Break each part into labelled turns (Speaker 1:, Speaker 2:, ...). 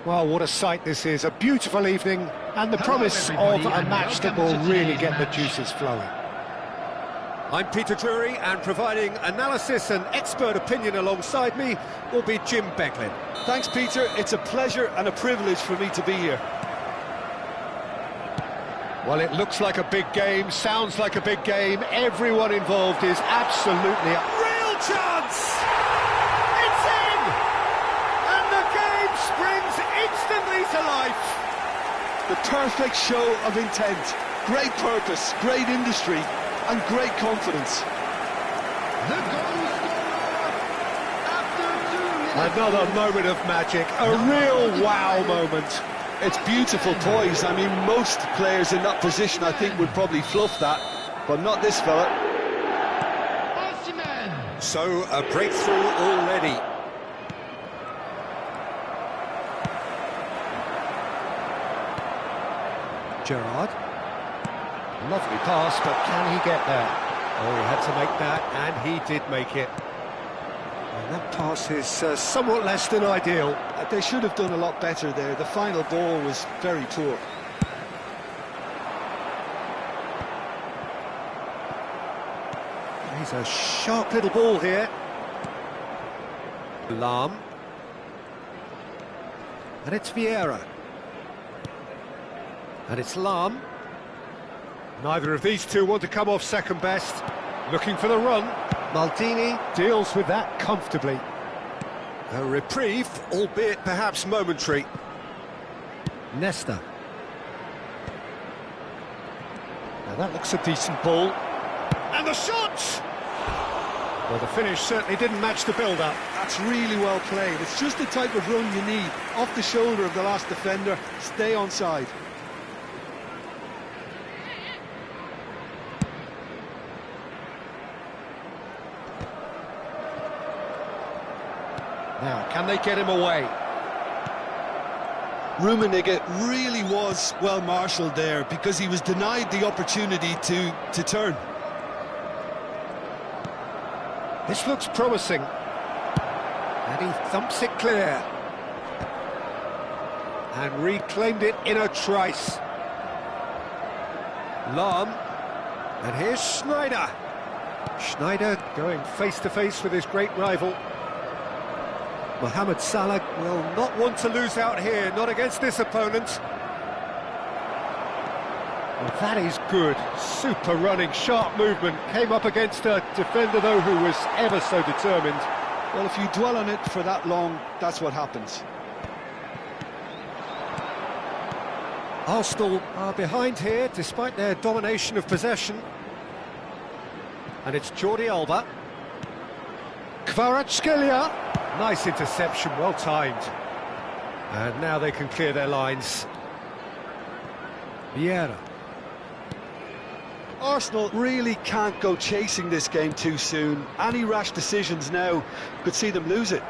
Speaker 1: Well, what a sight this is. A beautiful evening and the promise of a match that will really get the juices flowing. I'm Peter Drury, and providing analysis and expert opinion alongside me will be Jim Becklin.
Speaker 2: Thanks, Peter. It's a pleasure and a privilege for me to be here.
Speaker 1: Well, it looks like a big game, sounds like a big game. Everyone involved is absolutely a real chance! It's in! And the game springs instantly to life.
Speaker 2: The perfect show of intent, great purpose, great industry, and great confidence.
Speaker 1: Another moment of magic, a real wow moment.
Speaker 2: It's beautiful poise. I mean, most players in that position, I think, would probably fluff that, but not this fella.
Speaker 1: So, a breakthrough already. Gerrard. Lovely pass, but can he get there? Oh, he had to make that, and he did make it. And that pass is somewhat less than ideal.
Speaker 2: They should have done a lot better there. The final ball was very poor.
Speaker 1: He's a sharp little ball here. Lahm. And it's Vieira. And it's Lahm. Neither of these two want to come off second best. Looking for the run. Maldini deals with that comfortably. A reprieve, albeit perhaps momentary. Nesta. Now that looks a decent ball. And the shot! Well, the finish certainly didn't match the build-up.
Speaker 2: That's really well played. It's just the type of run you need. Off the shoulder of the last defender, stay onside.
Speaker 1: Now, can they get him away?
Speaker 2: Rummenigge really was well marshalled there because he was denied the opportunity to turn.
Speaker 1: This looks promising. And he thumps it clear. And reclaimed it in a trice. Lahm. And here's Schneider. Schneider going face-to-face with his great rival. Mohamed Salah will not want to lose out here, not against this opponent. Well, that is good. Super running, sharp movement. Came up against a defender, though, who was ever so determined.
Speaker 2: Well, if you dwell on it for that long, that's what happens.
Speaker 1: Arsenal are behind here, despite their domination of possession. And it's Jordi Alba. Kvaratskhelia. Nice interception, well timed. And now they can clear their lines. Vieira.
Speaker 2: Arsenal really can't go chasing this game too soon. Any rash decisions now could see them lose it.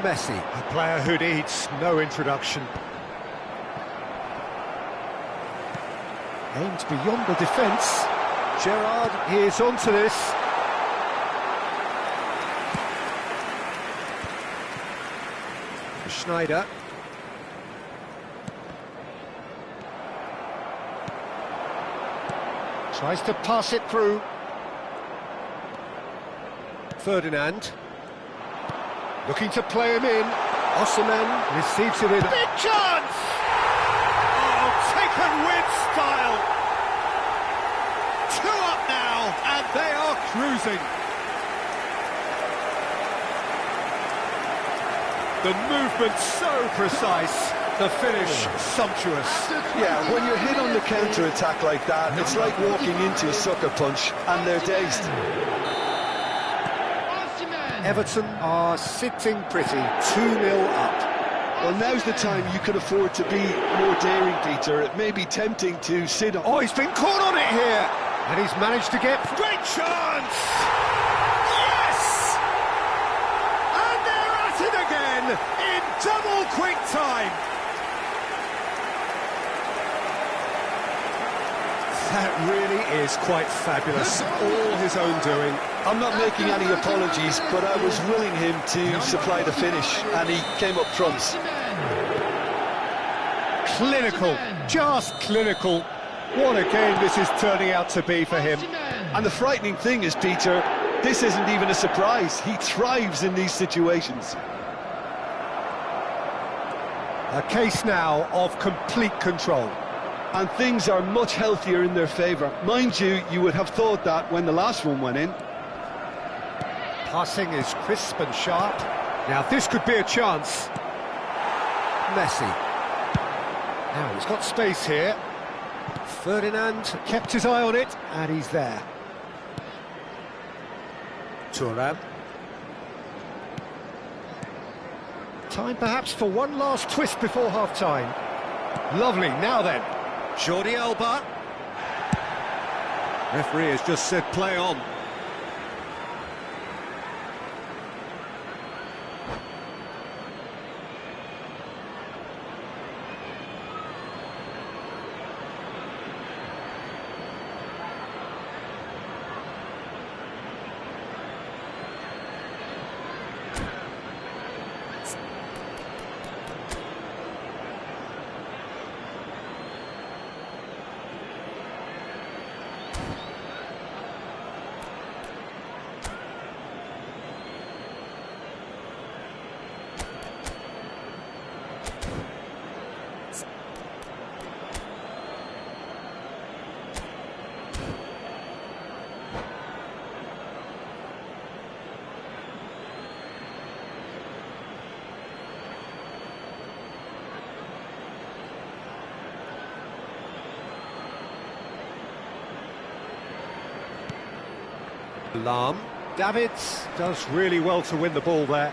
Speaker 1: Messi, a player who needs no introduction. Aimed beyond the defence. Gerrard is onto this. Schneider. Tries to pass it through. Ferdinand. Looking to play him in. Osimhen receives it in. Big chance! Oh, taken with style. 2 up now, and they are cruising. The movement so precise, the finish sumptuous.
Speaker 2: Yeah, when you're hit on the counter-attack like that, it's like walking into a sucker punch, and they're dazed.
Speaker 1: Everton are sitting pretty, 2-0 up.
Speaker 2: Well, now's the time you can afford to be more daring, Peter. It may be tempting to sit on...
Speaker 1: Oh, he's been caught on it here! And he's managed to get... Great chance! Yes! And they're at it again in double quick time. That really is quite fabulous. All his own doing.
Speaker 2: I'm not making any apologies, but I was willing him to supply the finish, and he came up trumps.
Speaker 1: Clinical, just clinical. What a game this is turning out to be for him.
Speaker 2: And the frightening thing is, Peter, this isn't even a surprise. He thrives in these situations.
Speaker 1: A case now of complete control.
Speaker 2: And things are much healthier in their favour. Mind you, you would have thought that when the last one went in.
Speaker 1: Passing is crisp and sharp. Now this could be a chance. Messi. Now he's got space here. Ferdinand kept his eye on it, and he's there. Thuram. Time perhaps for one last twist before half-time. Lovely, now then. Jordi Alba. Referee has just said play on. Lahm. Davids does really well to win the ball there.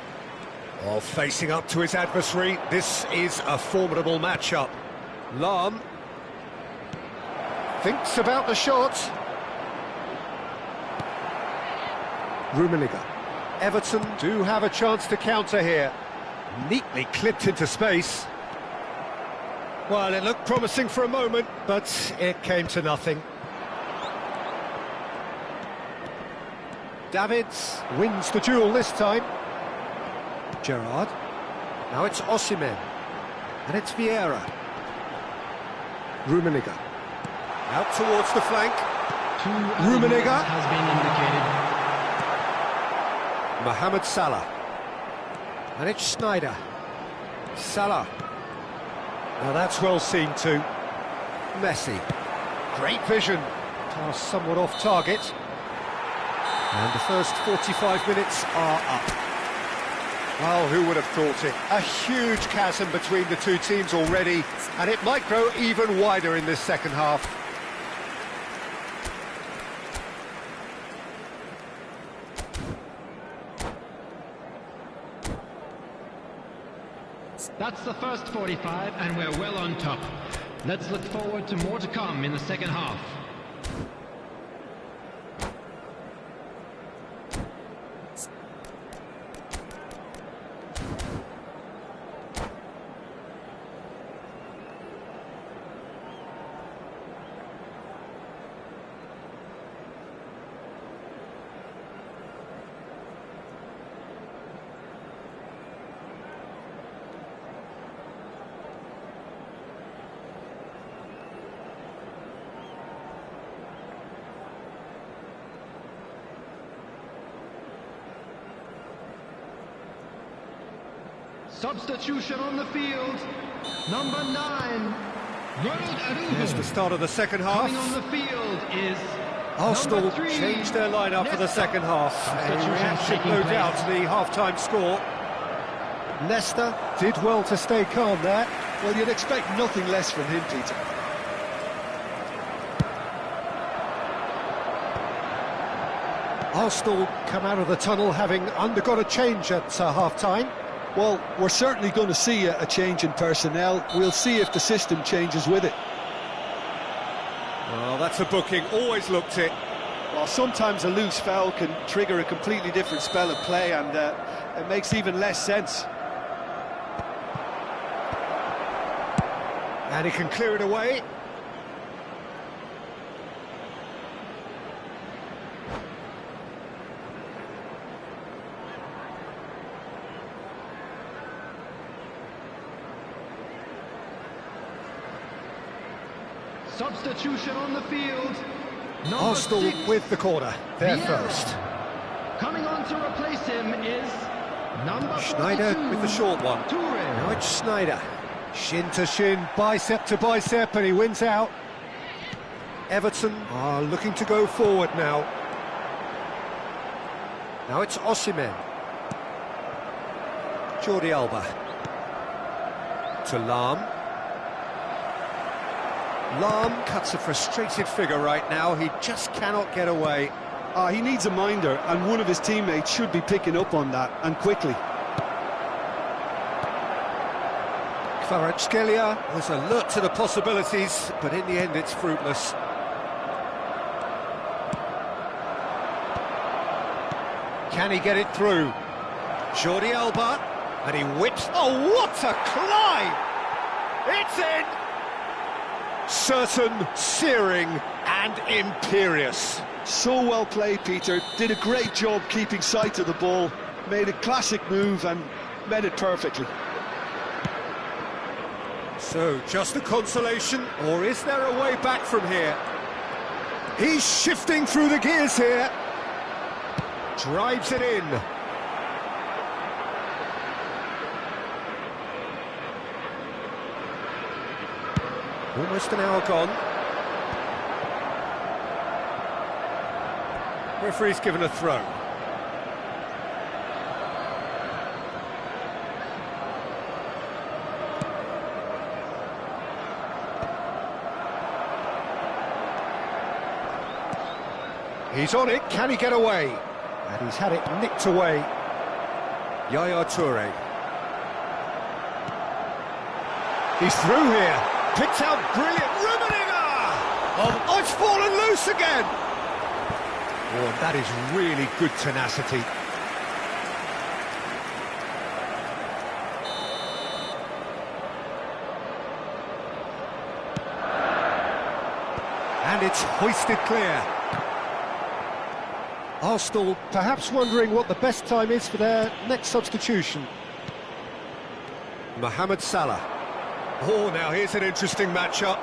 Speaker 1: Oh, facing up to his adversary, this is a formidable matchup. Lahm thinks about the shot. Rummenigge. Everton do have a chance to counter here. Neatly clipped into space. Well, it looked promising for a moment, but it came to nothing. Davids wins the duel this time. Gerrard. Now it's Osimhen. And it's Vieira. Rummenigge. Out towards the flank. Rummenigge
Speaker 3: has been indicated.
Speaker 1: Mohamed Salah. And it's Sneijder. Salah. Now that's well seen too. Messi. Great vision. Pass somewhat off target. And the first 45 minutes are up. Well, who would have thought it? A huge chasm between the two teams already, and it might grow even wider in this second half.
Speaker 3: That's the first 45, and we're well on top. Let's look forward to more to come in the second half. Substitution on the field, number 9, Ronald Araujo.
Speaker 1: Here's the start of the second half.
Speaker 3: Coming on the field is
Speaker 1: Arsenal
Speaker 3: number 3,
Speaker 1: changed their lineup for the second half. A
Speaker 3: Substitution
Speaker 1: reaction,
Speaker 3: taking
Speaker 1: no
Speaker 3: place.
Speaker 1: doubt, to the half-time score. Leicester did well to stay calm there.
Speaker 2: Well, you'd expect nothing less from him, Peter.
Speaker 1: Arsenal come out of the tunnel having undergone a change at half-time.
Speaker 2: Well, we're certainly going to see a change in personnel. We'll see if the system changes with it.
Speaker 1: Well, that's a booking, always looked it.
Speaker 2: Well, sometimes a loose foul can trigger a completely different spell of play, and it makes even less sense.
Speaker 1: And he can clear it away.
Speaker 3: substitution on the field. Number
Speaker 1: Arsenal
Speaker 3: 6,
Speaker 1: with the corner. They're
Speaker 3: Vieira.
Speaker 1: first.
Speaker 3: Coming on to replace him is number
Speaker 1: Schneider
Speaker 3: 42,
Speaker 1: with the short one.
Speaker 3: Toure.
Speaker 1: Now it's Schneider. Shin to shin, bicep to bicep, and he wins out. Everton are looking to go forward now. Now it's Osimhen. Jordi Alba. To Lahm. Lahm cuts a frustrated figure right now. He just cannot get away.
Speaker 2: He needs a minder, and one of his teammates should be picking up on that, and quickly.
Speaker 1: Kvaratskhelia was alert to the possibilities, but in the end it's fruitless. Can he get it through? Jordi Alba, and he whips. Oh, what a climb! It's in! Certain, searing, and imperious.
Speaker 2: So well played, Peter. Did a great job keeping sight of the ball. Made a classic move and met it perfectly.
Speaker 1: So, just a consolation, or is there a way back from here? He's shifting through the gears here. Drives it in. Almost an hour gone. Referee's given a throw. He's on it, can he get away? And he's had it nicked away. Yaya Toure. He's through here. Picked out brilliant. Rummenigge! Oh, it's fallen loose again. Oh, and that is really good tenacity. And it's hoisted clear. Arsenal perhaps wondering what the best time is for their next substitution. Mohamed Salah. Oh, now here's an interesting matchup.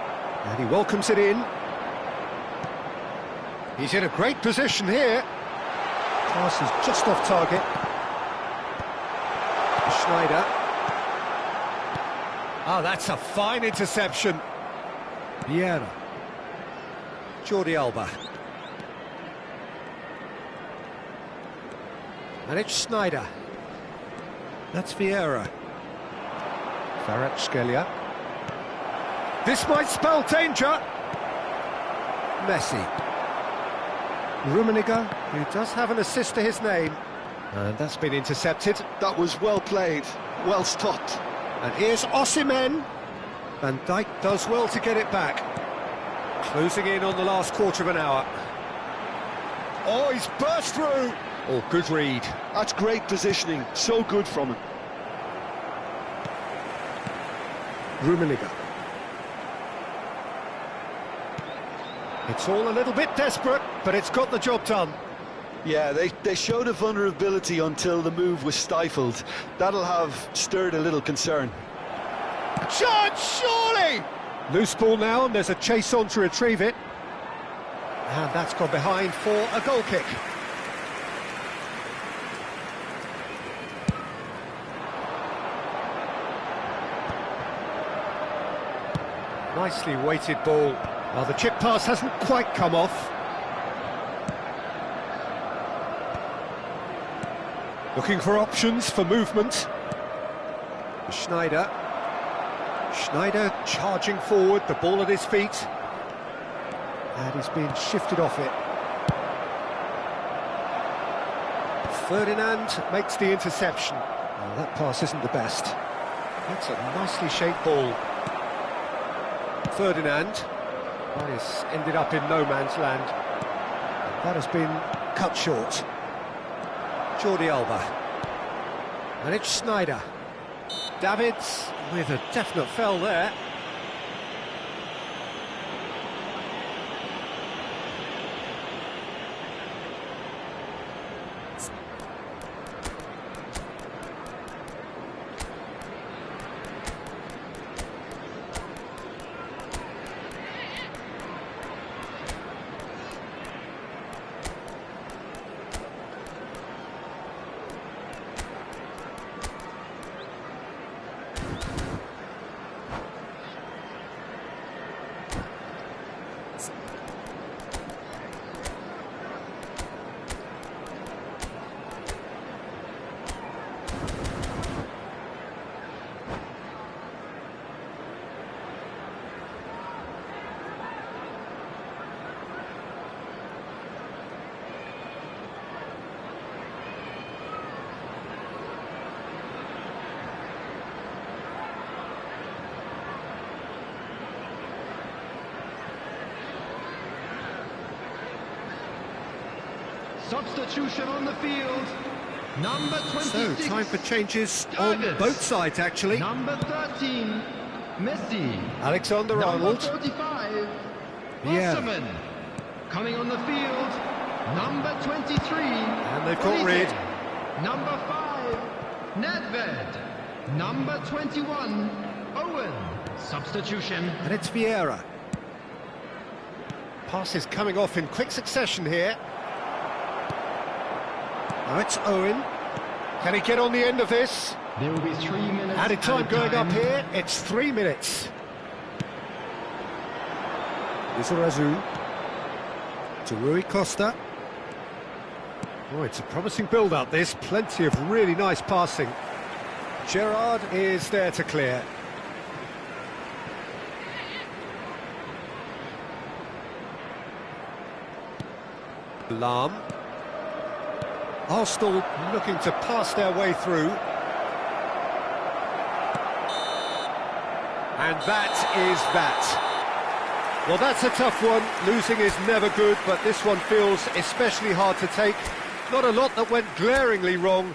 Speaker 1: And he welcomes it in. He's in a great position here. Pass is just off target. Schneider. Oh, that's a fine interception. Vieira. Jordi Alba. And it's Schneider. That's Vieira. Kvaratskhelia. This might spell danger. Messi. Rummenigge, who does have an assist to his name. And that's been intercepted.
Speaker 2: That was well played, well stopped.
Speaker 1: And here's Osimhen. Van Dijk does well to get it back. Closing in on the last quarter of an hour. Oh, he's burst through. Oh, good read.
Speaker 2: That's great positioning, so good from him.
Speaker 1: Rummenigge. It's all a little bit desperate, but it's got the job done.
Speaker 2: Yeah, they showed a vulnerability until the move was stifled. That'll have stirred a little concern.
Speaker 1: Chance, surely! Loose ball now, and there's a chase on to retrieve it. And that's gone behind for a goal kick. Nicely weighted ball. Well, the chip pass hasn't quite come off. Looking for options for movement. Schneider. Schneider charging forward, the ball at his feet. And he's been shifted off it. Ferdinand makes the interception. Well, that pass isn't the best. That's a nicely shaped ball. Ferdinand. Well, he's ended up in no man's land. That has been cut short. Jordi Alba. And it's Schneider. Davids with a definite fell there.
Speaker 3: Substitution on the field. Number 26.
Speaker 1: So, time for changes on both sides, actually.
Speaker 3: Number 13, Messi.
Speaker 1: Alexander-Arnold.
Speaker 3: Number 45,
Speaker 1: Yeah.
Speaker 3: Wasserman. Coming on the field, number 23.
Speaker 1: And they've got rid.
Speaker 3: Number 5, Nedved. Number 21, Owen. Substitution.
Speaker 1: And it's Vieira. Passes coming off in quick succession here. Now it's Owen. Can he get on the end of this?
Speaker 3: There will be 3 minutes.
Speaker 1: Added time going up here. It's 3 minutes. Izarazu to Rui Costa. Oh, it's a promising build-up, this. Plenty of really nice passing. Gerrard is there to clear. Lahm. Arsenal looking to pass their way through. And that is that. Well, that's a tough one. Losing is never good, but this one feels especially hard to take. Not a lot that went glaringly wrong,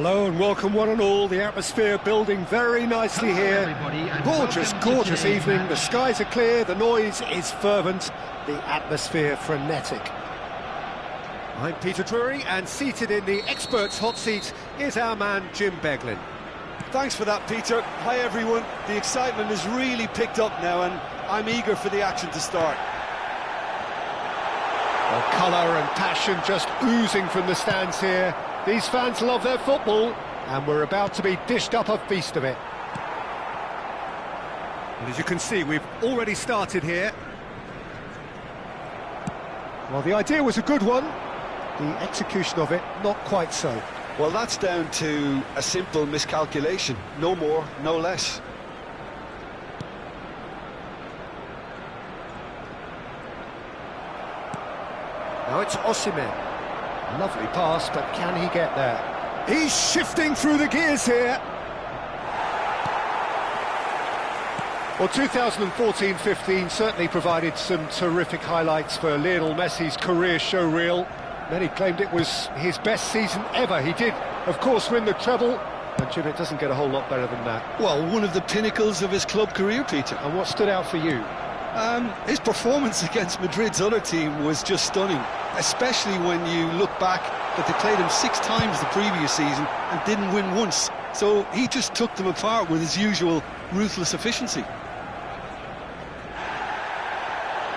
Speaker 1: Hello and welcome one and all. The atmosphere building very nicely here. Gorgeous, gorgeous evening. The skies are clear, the noise is fervent, the atmosphere frenetic. I'm Peter Drury, and seated in the experts' hot seat is our man Jim Beglin.
Speaker 2: Thanks for that, Peter. Hi, everyone. The excitement has really picked up now, and I'm eager for the action to start.
Speaker 1: Well, colour and passion just oozing from the stands here. These fans love their football, and we're about to be dished up a feast of it. And as you can see, we've already started here. Well, the idea was a good one. The execution of it, not quite so.
Speaker 2: Well, that's down to a simple miscalculation. No more, no less.
Speaker 1: Now it's Osimhen. Lovely pass, but can he get there? He's shifting through the gears here. Well, 2014-15 certainly provided some terrific highlights for Lionel Messi's career showreel. Many claimed it was his best season ever. He did, of course, win the treble, and Jim, it doesn't get a whole lot better than that.
Speaker 2: Well, one of the pinnacles of his club career, Peter.
Speaker 1: And what stood out for you?
Speaker 2: His performance against Madrid's other team was just stunning, especially when you look back that they played him 6 times the previous season and didn't win once. So he just took them apart with his usual ruthless efficiency.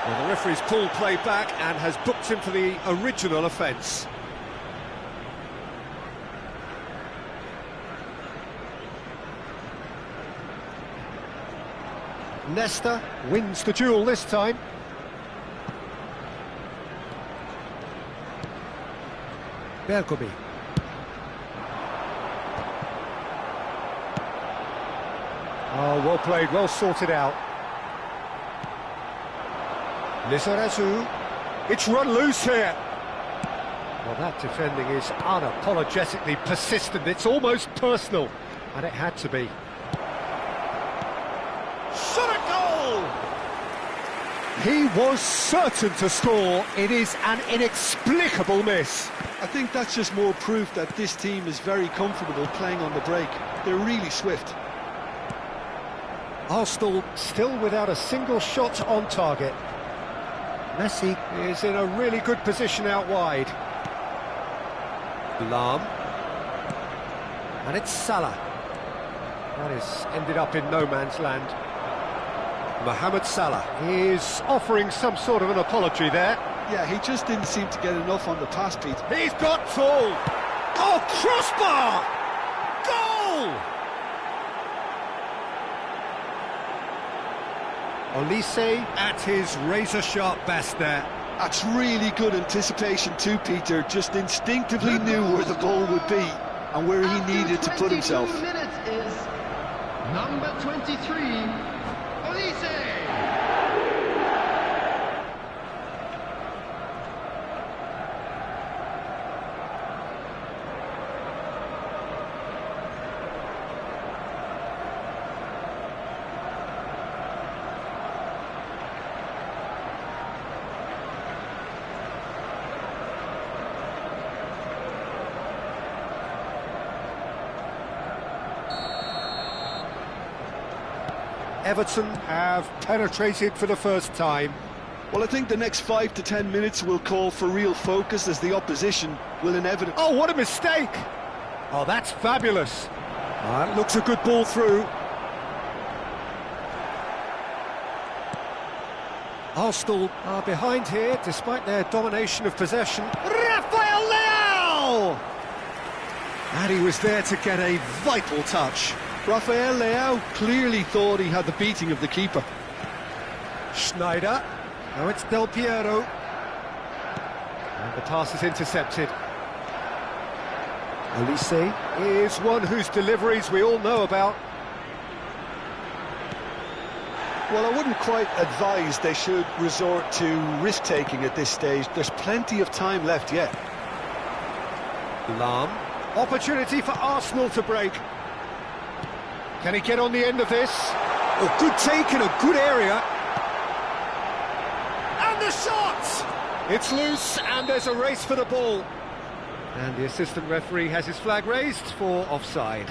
Speaker 1: Well, the referee's pulled play back and has booked him for the original offence. Nesta wins the duel this time. Bergomi. Oh, well played, well sorted out. Lizarazu. It's run loose here. Well, that defending is unapologetically persistent. It's almost personal, and it had to be. Shot a goal! He was certain to score. It is an inexplicable miss.
Speaker 2: I think that's just more proof that this team is very comfortable playing on the break. They're really swift.
Speaker 1: Arsenal still without a single shot on target. Messi is in a really good position out wide. Lahm. And it's Salah. That is ended up in no man's land. Mohamed Salah is offering some sort of an apology there.
Speaker 2: Yeah, he just didn't seem to get enough on the pass, Pete.
Speaker 1: He's got full. Oh, crossbar! Goal! Olise at his razor-sharp best there.
Speaker 2: That's really good anticipation too, Peter. Just instinctively knew where the ball would be and where he needed to put himself.
Speaker 3: Minutes is number 23, Olise.
Speaker 1: Everton have penetrated for the first time.
Speaker 2: Well, I think the next 5 to 10 minutes will call for real focus as the opposition will inevitably...
Speaker 1: Oh, what a mistake! Oh, that's fabulous. That looks a good ball through. Arsenal are behind here, despite their domination of possession. Rafael Leao! And he was there to get a vital touch.
Speaker 2: Rafael Leao clearly thought he had the beating of the keeper.
Speaker 1: Schneider. Now it's Del Piero. And the pass is intercepted. Olise is one whose deliveries we all know about.
Speaker 2: Well, I wouldn't quite advise they should resort to risk-taking at this stage. There's plenty of time left yet.
Speaker 1: Lahm. Opportunity for Arsenal to break. Can he get on the end of this? Oh, good take in a good area. And the shot! It's loose, and there's a race for the ball. And the assistant referee has his flag raised for offside.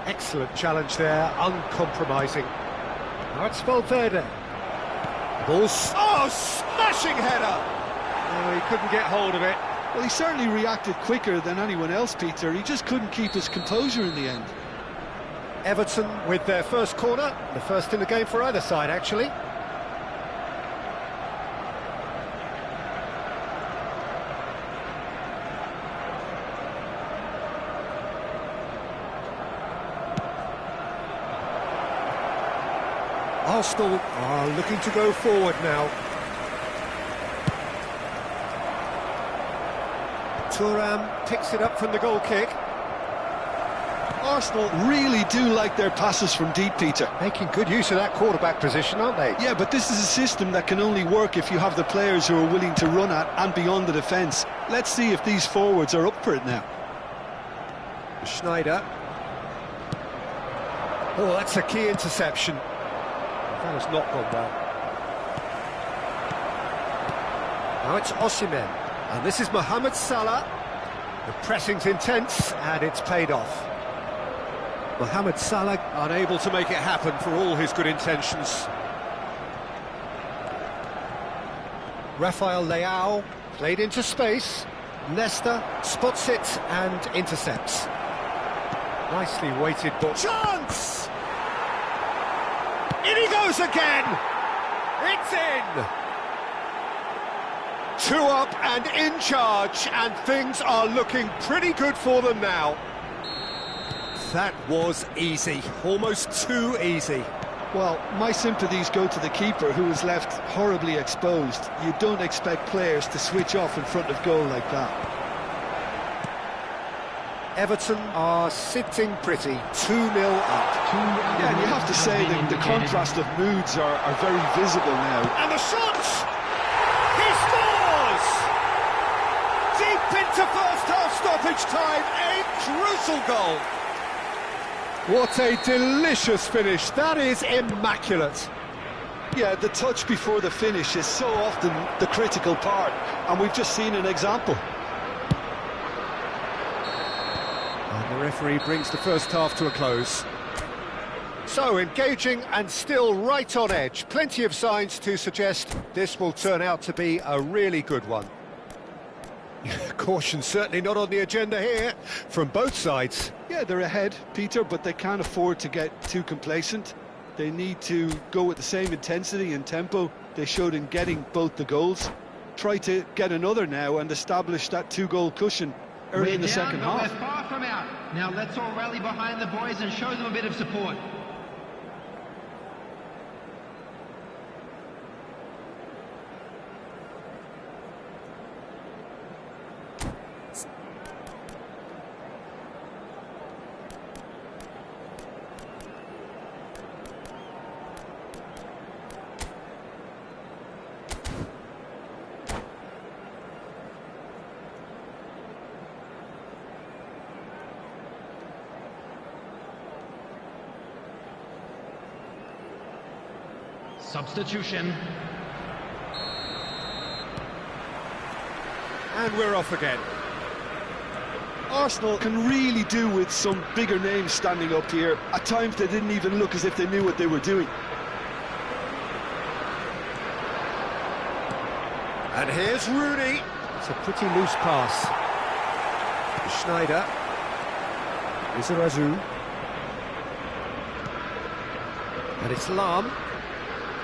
Speaker 1: Excellent challenge there, uncompromising. Now it's Valverde. Ball's... Oh, smashing header! Oh, he couldn't get hold of it.
Speaker 2: Well, he certainly reacted quicker than anyone else, Peter. He just couldn't keep his composure in the end.
Speaker 1: Everton with their first corner, the first in the game for either side, actually. Arsenal are looking to go forward now. Thuram picks it up from the goal kick.
Speaker 2: Arsenal really do like their passes from deep, Peter.
Speaker 1: Making good use of that quarterback position, aren't they?
Speaker 2: Yeah, but this is a system that can only work if you have the players who are willing to run at and beyond the defence. Let's see if these forwards are up for it now.
Speaker 1: Schneider. Oh, that's a key interception. That has not gone well. Now it's Osimhen, and this is Mohamed Salah. The pressing's intense, and it's paid off. Mohamed Salah unable to make it happen for all his good intentions. Rafael Leao played into space. Leicester spots it and intercepts. Nicely weighted ball. Chance! In he goes again! It's in! 2 up and in charge, and things are looking pretty good for them now. That was easy, almost too easy.
Speaker 2: Well, my sympathies go to the keeper, who was left horribly exposed. You don't expect players to switch off in front of goal like that.
Speaker 1: Everton are sitting pretty, 2-0 up.
Speaker 2: Yeah, and you have to say that the contrast of moods are very visible now.
Speaker 1: And the shot! He scores! Deep into first half stoppage time, a crucial goal. What a delicious finish, that is immaculate.
Speaker 2: Yeah, the touch before the finish is so often the critical part, and we've just seen an example.
Speaker 1: And the referee brings the first half to a close. So, engaging and still right on edge. Plenty of signs to suggest this will turn out to be a really good one. Caution certainly not on the agenda here, from both sides.
Speaker 2: Yeah, they're ahead, Peter, but they can't afford to get too complacent. They need to go with the same intensity and tempo they showed in getting both the goals. Try to get another now and establish that 2-goal cushion early in the second half.
Speaker 3: We're far from out. Now let's all rally behind the boys and show them a bit of support. Substitution.
Speaker 1: And we're off again.
Speaker 2: Arsenal can really do with some bigger names standing up here. At times they didn't even look as if they knew what they were doing.
Speaker 1: And here's Rooney. It's a pretty loose pass. Schneider. Izarazu. And it's Lam.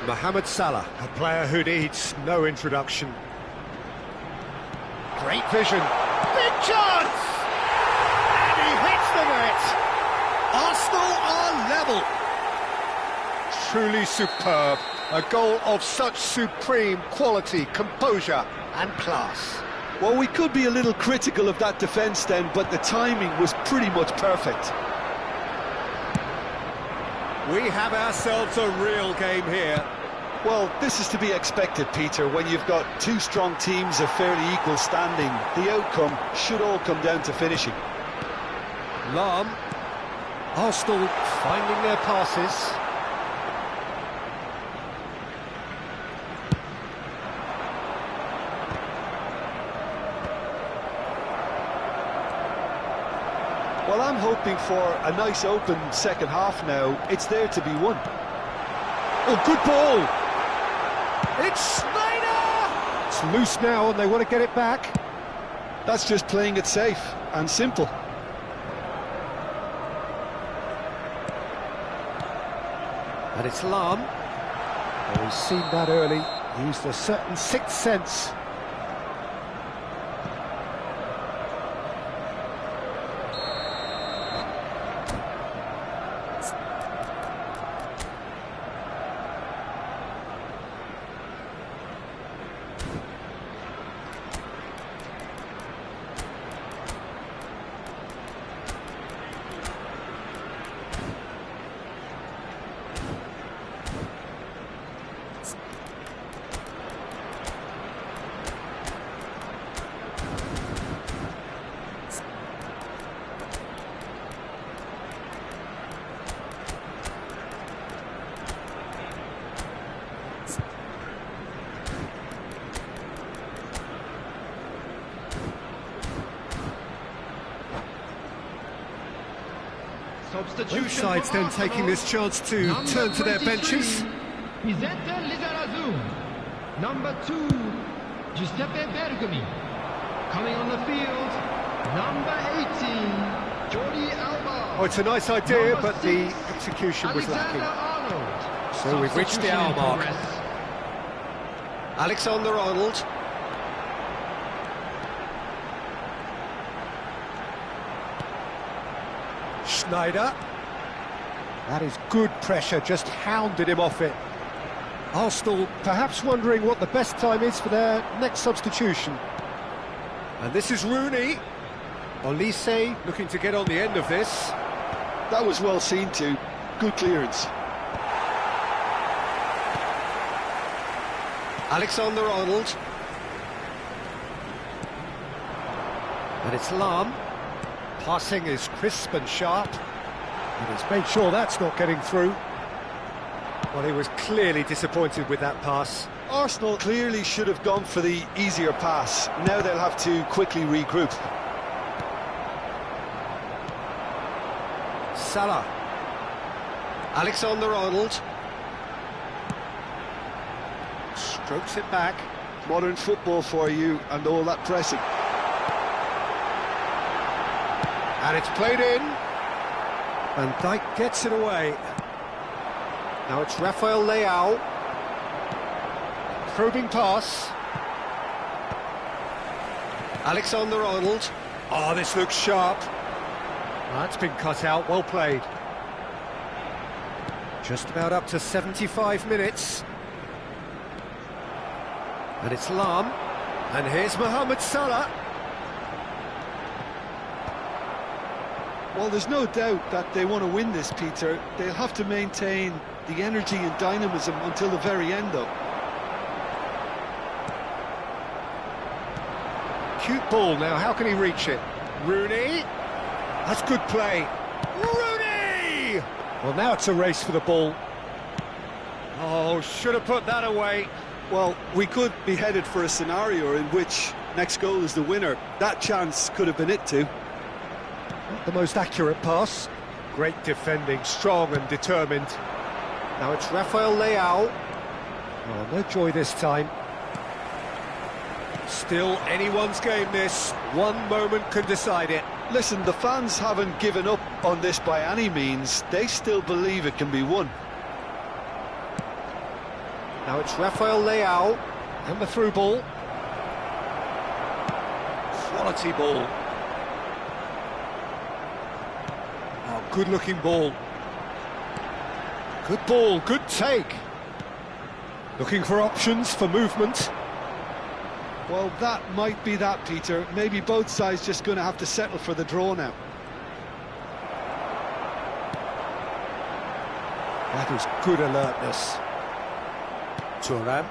Speaker 1: Mohamed Salah, a player who needs no introduction. Great vision. Big chance! And he hits the net. Arsenal are level. Truly superb. A goal of such supreme quality, composure and class.
Speaker 2: Well, we could be a little critical of that defence then, but the timing was pretty much perfect.
Speaker 1: We have ourselves a real game here.
Speaker 2: Well, this is to be expected, Peter. When you've got two strong teams of fairly equal standing, the outcome should all come down to finishing.
Speaker 1: Lam. Arsenal finding their passes.
Speaker 2: Well, I'm hoping for a nice open second half now. It's there to be won.
Speaker 1: Oh, good ball! It's Snyder! It's loose now and they want to get it back.
Speaker 2: That's just playing it safe and simple.
Speaker 1: And it's Lahm. Oh, he's seen that early. Used a certain sixth sense. Both sides then taking this chance to turn to their benches.
Speaker 3: Number 2, Giuseppe Bergami. Coming on the field, number 18, Jordi Alba.
Speaker 1: Oh, it's a nice idea,
Speaker 3: Number
Speaker 1: but the
Speaker 3: 6,
Speaker 1: execution was
Speaker 3: Alexander
Speaker 1: lacking.
Speaker 3: Arnold.
Speaker 1: So we've reached the hour mark. Alexander-Arnold. Schneider. That is good pressure, just hounded him off it. Arsenal perhaps wondering what the best time is for their next substitution. And this is Rooney. Olise looking to get on the end of this.
Speaker 2: That was well seen too. Good clearance.
Speaker 1: Alexander-Arnold. And it's Lahm. Passing is crisp and sharp. And he's made sure that's not getting through. Well, he was clearly disappointed with that pass.
Speaker 2: Arsenal clearly should have gone for the easier pass. Now they'll have to quickly regroup.
Speaker 1: Salah. Alexander-Arnold. Strokes it back.
Speaker 2: Modern football for you and all that pressing.
Speaker 1: And it's played in. Van Dijk gets it away. Now it's Rafael Leao. Probing pass. Alexander-Arnold. Oh, this looks sharp. That's been cut out, well played. Just about up to 75 minutes. And it's Lahm. And here's Mohamed Salah.
Speaker 2: Well, there's no doubt that they want to win this, Peter. They'll have to maintain the energy and dynamism until the very end, though.
Speaker 1: Cute ball now, how can he reach it? Rooney. That's good play. Rooney! Well, now it's a race for the ball. Oh, should have put that away.
Speaker 2: Well, we could be headed for a scenario in which next goal is the winner. That chance could have been it too.
Speaker 1: Not the most accurate pass. Great defending, strong and determined. Now it's Rafael Leao. Oh, no joy this time. Still anyone's game this. One moment can decide it.
Speaker 2: Listen, the fans haven't given up on this by any means. They still believe it can be won.
Speaker 1: Now it's Rafael Leao. And the through ball. Quality ball. Oh, good-looking ball. Good ball, good take. Looking for options for movement.
Speaker 2: Well, that might be that, Peter. Maybe both sides just going to have to settle for the draw now.
Speaker 1: That is good alertness. Thuram.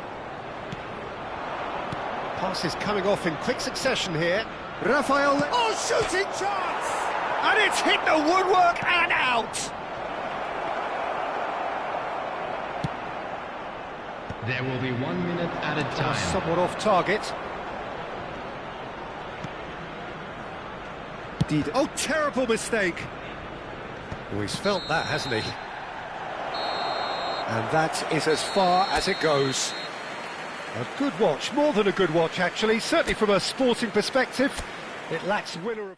Speaker 1: Pass is coming off in quick succession here. Rafael... Oh, shooting chance! And it's hit the woodwork and out!
Speaker 3: There will be 1 minute added time.
Speaker 1: Somewhat off target. Oh, terrible mistake! Oh, he's felt that, hasn't he? And that is as far as it goes. A good watch, more than a good watch actually, certainly from a sporting perspective. It lacks winner of...